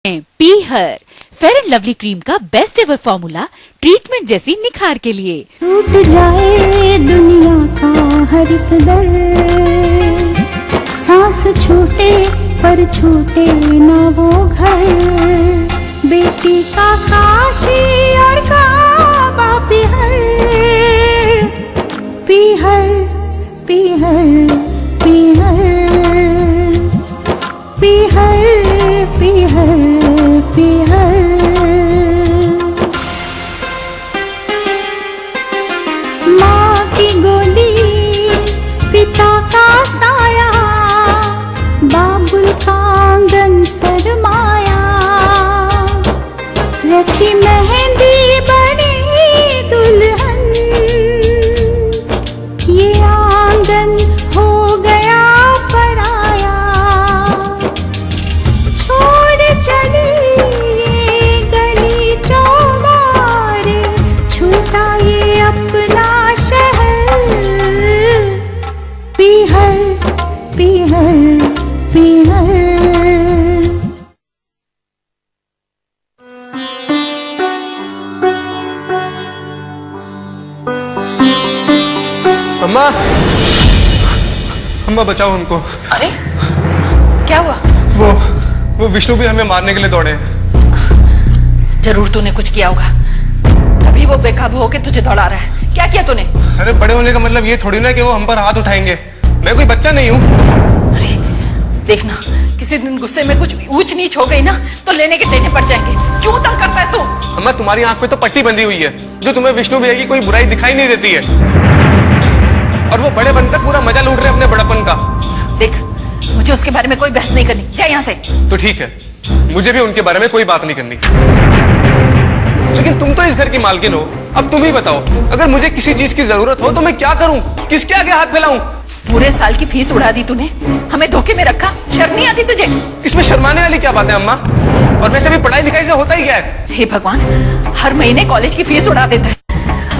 पीहर fair and lovely cream का best ever formula treatment जैसी निखार के लिए। टूट जाए दुनिया का हर एक दर, सांस छूटे पर छूटे ना वो घर, बेटी का काशी और काबा पीहर, पीहर पीहर पीहर पीहर पीहर पीहर। माँ की गोली, पिता का साया, बाबुल का आंगन सरमाया, रची मेहंदी बनी दुल्हन, ये आंगन हो गया पराया, छोड़ चली ये गली चौबारे, छूटा ये अपना शहर, पीहर पीहर पीहर। अम्मा, अम्मा बचाओ हमको। अरे क्या हुआ? वो विष्णु भी हमें मारने के लिए दौड़े। जरूर तूने कुछ किया होगा, तभी वो बेकाबू होके तुझे दौड़ा रहा है। क्या किया तूने? अरे बड़े होने का मतलब ये थोड़ी ना कि वो हम पर हाथ उठाएंगे। मैं कोई बच्चा नहीं हूँ। अरे देखना, किसी दिन गुस्से में कुछ ऊंच नीच हो गई ना तो लेने के देने पड़ जाएंगे। क्यों तंग करता है तू? अम्मा तुम्हारी आंख पे तो पट्टी बंधी हुई है, जो तुम्हें विष्णु भैया की कोई बुराई दिखाई नहीं देती है, और वो बड़े बनकर पूरा मजा लूट रहे अपने बड़पन का। देख, मुझे उसके बारे में कोई बहस नहीं करनी, जा यहाँ से। तो ठीक है, मुझे भी उनके बारे में कोई बात नहीं करनी, लेकिन तुम तो इस घर की मालकिन हो। अब तुम ही बताओ, अगर मुझे किसी चीज की जरूरत हो तो मैं क्या करूं? किसके आगे हाथ फैलाऊं? पूरे साल की फीस उड़ा दी तूने, हमें धोखे में रखा। शर्म नहीं आती तुझे? इसमें शर्माने वाली क्या बात है अम्मा? और वैसे भी पढ़ाई लिखाई से होता ही क्या है? हे भगवान, हर महीने कॉलेज की फीस उड़ा देता है,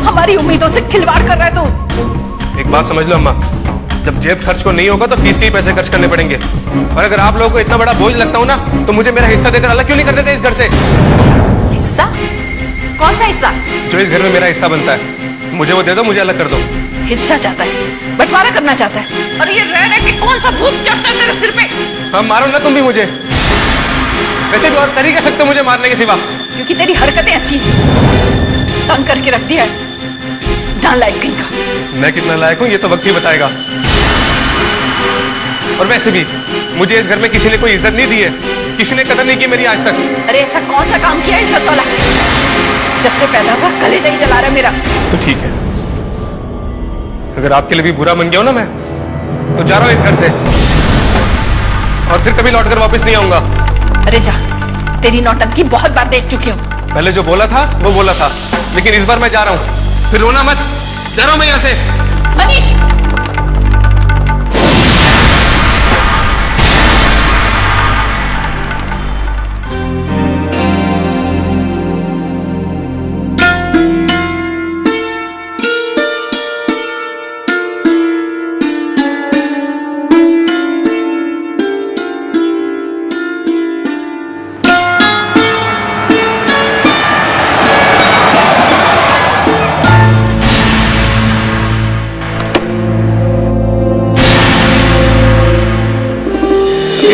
हमारी उम्मीदों से खिलवाड़ कर रहा है तू। एक बात समझ लो अम्मा, जब जेब खर्च को नहीं होगा तो फीस के ही पैसे खर्च करने पड़ेंगे। और अगर आप लोगों को इतना बड़ा बोझ लगता हूँ ना, तो मुझे मेरा हिस्सा देकर अलग क्यों नहीं कर देते इस घर से? हिस्सा? कौन सा हिस्सा? जो इस घर में मेरा हिस्सा बनता है, मुझे वो दे दो, मुझे अलग कर दो। हिस्सा चाहता है, बंटवारा करना चाहता है, और ये रह रहे कि कौन सा भूत चढ़ता है तेरे सिर पे? हाँ मारो ना तुम भी मुझे, वैसे भी और कर ही क्या सकते हो मुझे मारने के सिवा? क्योंकि तेरी हरकतें ऐसी हैं, तंग करके रख दिया है। जान लायक कहीं का। मैं कितना लायक हूँ ये तो वक्त ही बताएगा। और वैसे भी मुझे इस घर में किसी ने कोई इज्जत नहीं दी है, किसी ने कदर नहीं की मेरी आज तक। अरे ऐसा कौन सा काम किया इज्जत वाला? जब से पैदा हुआ कलेजा ही जला रहा है मेरा। तो ठीक है, अगर आपके लिए भी बुरा बन गया हो ना मैं, तो जा रहा हूँ इस घर से, और फिर कभी लौटकर वापस नहीं आऊंगा। अरे जा, तेरी नौटंकी बहुत बार देख चुकी हूँ। पहले जो बोला था वो बोला था, लेकिन इस बार मैं जा रहा हूँ। फिर रोना मत, जा रहा हूँ मैं यहाँ से। मनीष,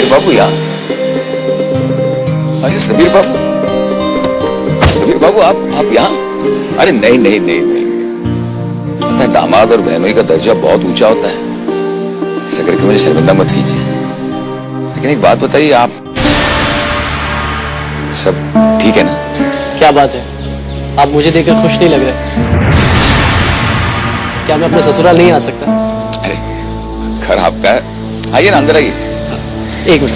बाबू यार, अरे सबीर बाबू, सबीर बाबू आप यहाँ? अरे नहीं नहीं नहीं नहीं, दामाद और बहनोई का दर्जा बहुत ऊंचा होता है, ऐसा करके मुझे शर्मिंदा मत कीजिए। लेकिन एक बात बताइए, आप सब ठीक है ना? क्या बात है, आप मुझे देखकर खुश नहीं लग रहे? क्या मैं अपने ससुराल नहीं आ सकता? अरे घर आपका है, आइए ना, अंदर आइए। एक मिनट।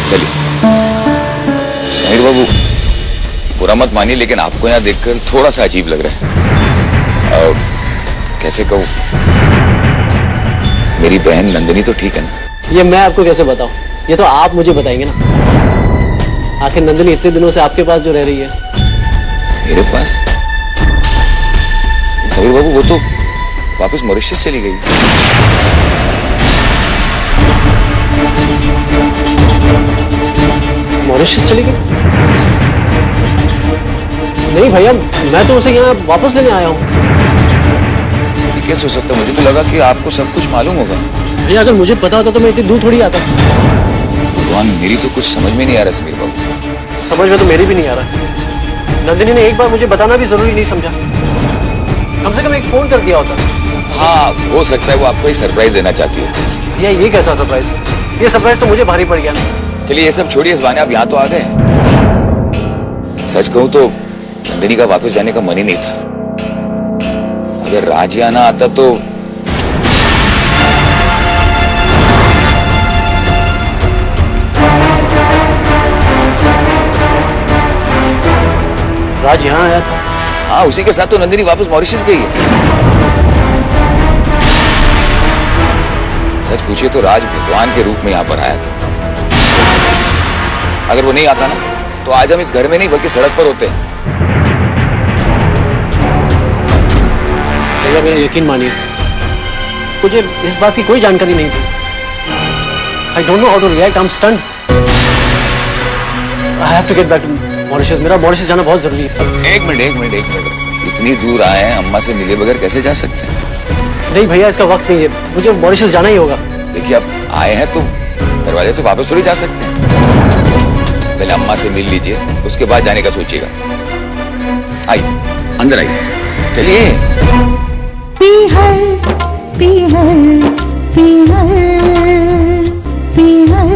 चलिए समीर बाबू, बुरा मत मानिए, लेकिन आपको यहाँ देखकर थोड़ा सा अजीब लग रहा है। कैसे कहूँ, मेरी बहन नंदिनी तो ठीक है ना? ये मैं आपको कैसे बताऊं, ये तो आप मुझे बताएंगे ना। आखिर नंदिनी इतने दिनों से आपके पास जो रह रही है। मेरे पास? समीर बाबू वो तो वापस मॉरिशस चली गई। मॉरिशस चली गई? नहीं भैया, मैं तो उसे यहाँ वापस लेने आया हूँ। ये कैसे हो सकता है? मुझे तो लगा कि आपको सब कुछ मालूम होगा। भैया अगर मुझे पता होता तो मैं इतनी दूर थोड़ी आता। भगवान, मेरी तो कुछ समझ में नहीं आ रहा समीर बाबू। समझ में तो मेरी भी नहीं आ रहा। नंदिनी ने एक बार मुझे बताना भी जरूरी नहीं समझा। कम से कम एक फोन कर दिया होता। हाँ, हो सकता है वो आपको एक सरप्राइज देना चाहती है। भैया ये कैसा सरप्राइज है? ये सरप्राइज तो मुझे भारी पड़ गया। चलिए ये सब छोड़िए, इस बहाने आप यहाँ तो आ गए। सच कहूं तो नंदिनी का वापस जाने का मन ही नहीं था। अगर राज यहाँ ना आता तो राज यहाँ आया था? हाँ, उसी के साथ तो नंदिनी वापस मॉरिशस गई है। सच पूछिए तो राज भगवान के रूप में यहाँ पर आया था। अगर वो नहीं आता ना तो आज हम इस घर में नहीं बल्कि सड़क पर होते हैं। भैया मेरा यकीन मानिए, मुझे इस बात की कोई जानकारी नहीं थी। I don't know how to react. I'm stunned. I have to get back to Mauritius. मेरा मॉरिशस जाना बहुत जरूरी है। एक मिनट। इतनी दूर आए हैं, अम्मा से मिले बगैर कैसे जा सकते हैं? नहीं भैया, इसका वक्त नहीं है। मुझे मॉरिशस जाना ही होगा। देखिए अब आए हैं तो दरवाजे से वापस थोड़ी जा सकते हैं। पहले अम्मा से मिल लीजिए, उसके बाद जाने का सोचिएगा। आइए, अंदर आइए, चलिए। पीहर पीहर पीहर पीहर।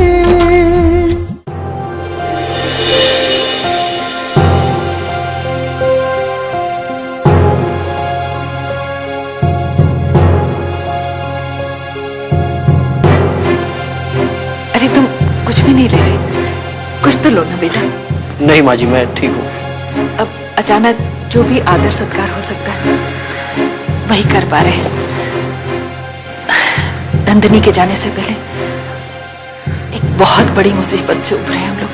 अरे तुम कुछ भी नहीं ले रहे? कुछ तो लो ना बेटा। नहीं माँ जी, मैं ठीक हूँ। अब अचानक जो भी आदर सत्कार हो सकता है वही कर पा रहे हैं। नंदिनी के जाने से पहले एक बहुत बड़ी मुसीबत से उभरे हम लोग।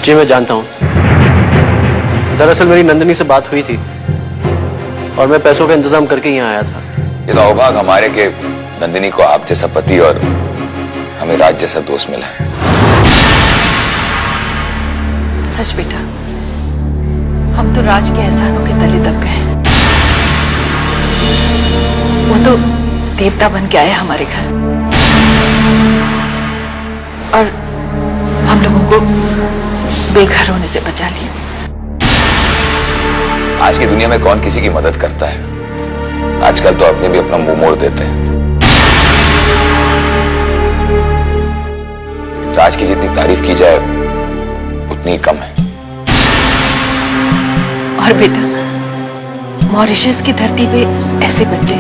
जी मैं जानता हूँ। दरअसल मेरी नंदिनी से बात हुई थी और मैं पैसों का इंतजाम करके यहाँ आया था। ये सौभाग्य हमारे के नंदिनी को आप जैसा पति और हमें राज जैसा दोस्त मिला है। सच बेटा, हम तो राज के एहसानों के तले दब गए हैं। वो तो देवता बन के आया हमारे घर और हम लोगों को बेघर होने से बचा लिया। आज की दुनिया में कौन किसी की मदद करता है? आजकल तो अपने भी अपना मुंह मोड़ देते हैं। राज की जितनी तारीफ की जाए उतनी कम है। और बेटा, मॉरिशस की धरती पे ऐसे बच्चे,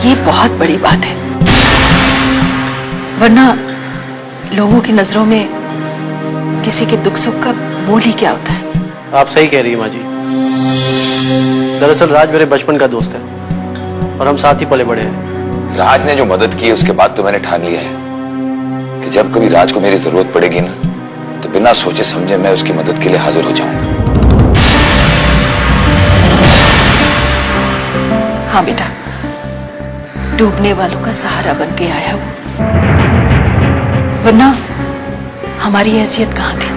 ये बहुत बड़ी बात है। वरना लोगों की नजरों में किसी के दुख सुख का मोल ही क्या होता है। आप सही कह रही हैं माँ जी। दरअसल राज मेरे बचपन का दोस्त है और हम साथ ही पले बड़े हैं। राज ने जो मदद की उसके बाद तो मैंने ठान लिया है कि जब कभी राज को मेरी जरूरत पड़ेगी ना तो बिना सोचे समझे मैं उसकी मदद के लिए हाजिर हो जाऊंगा। हाँ बेटा, डूबने वालों का सहारा बन के आया वो। वरना हमारी हैसियत कहाँ थी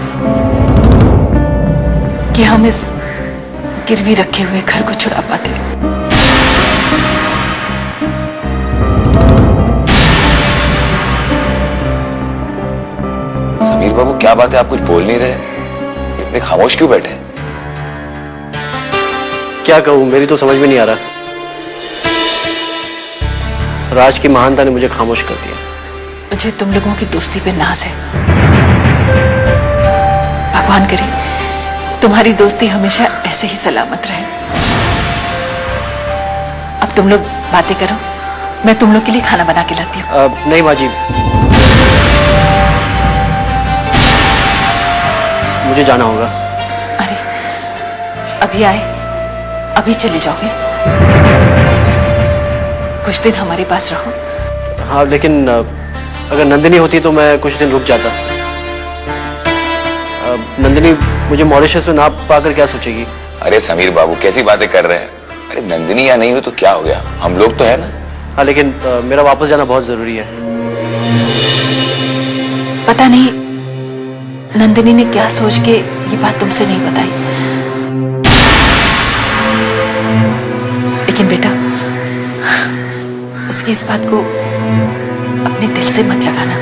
कि हम इस गिरवी रखे हुए घर को छुड़ा पाते। समीर बाबू, क्या बात है, आप कुछ बोल नहीं रहे? इतने खामोश क्यों बैठे? क्या कहूँ, मेरी तो समझ में नहीं आ रहा। राज की महानता ने मुझे खामोश कर दिया। मुझे तुम लोगों की दोस्ती पे नाज है। भगवान करे तुम्हारी दोस्ती हमेशा ऐसे ही सलामत रहे। अब तुम लोग बातें करो, मैं तुम लोग के लिए खाना बना के लाती हूँ। नहीं माँ जी, मुझे जाना होगा। अरे अभी आए, अभी चले जाओगे? कुछ दिन हमारे पास रहो। हाँ लेकिन अगर नंदिनी होती तो मैं कुछ दिन रुक जाता। नंदिनी मुझे मॉरिशस में ना पाकर क्या सोचेगी? अरे समीर बाबू कैसी बातें कर रहे हैं? अरे नंदिनी यहाँ नहीं हो तो क्या हो गया, हम लोग तो है ना। हाँ लेकिन मेरा वापस जाना बहुत जरूरी है। पता नहीं नंदिनी ने क्या सोच के ये बात तुमसे नहीं बताई, लेकिन बेटा उसकी इस बात को अपने दिल से मत लगाना।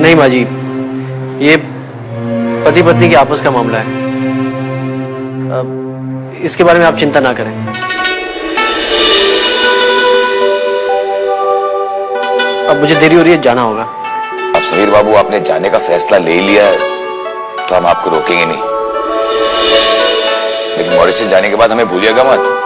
नहीं माँ जी, ये पति पत्नी की आपस का मामला है, इसके बारे में आप चिंता ना करें। अब मुझे देरी हो रही है, जाना होगा। अब समीर बाबू आपने जाने का फैसला ले लिया है तो हम आपको रोकेंगे नहीं, लेकिन मॉरिशस जाने के बाद हमें भूलिएगा मत।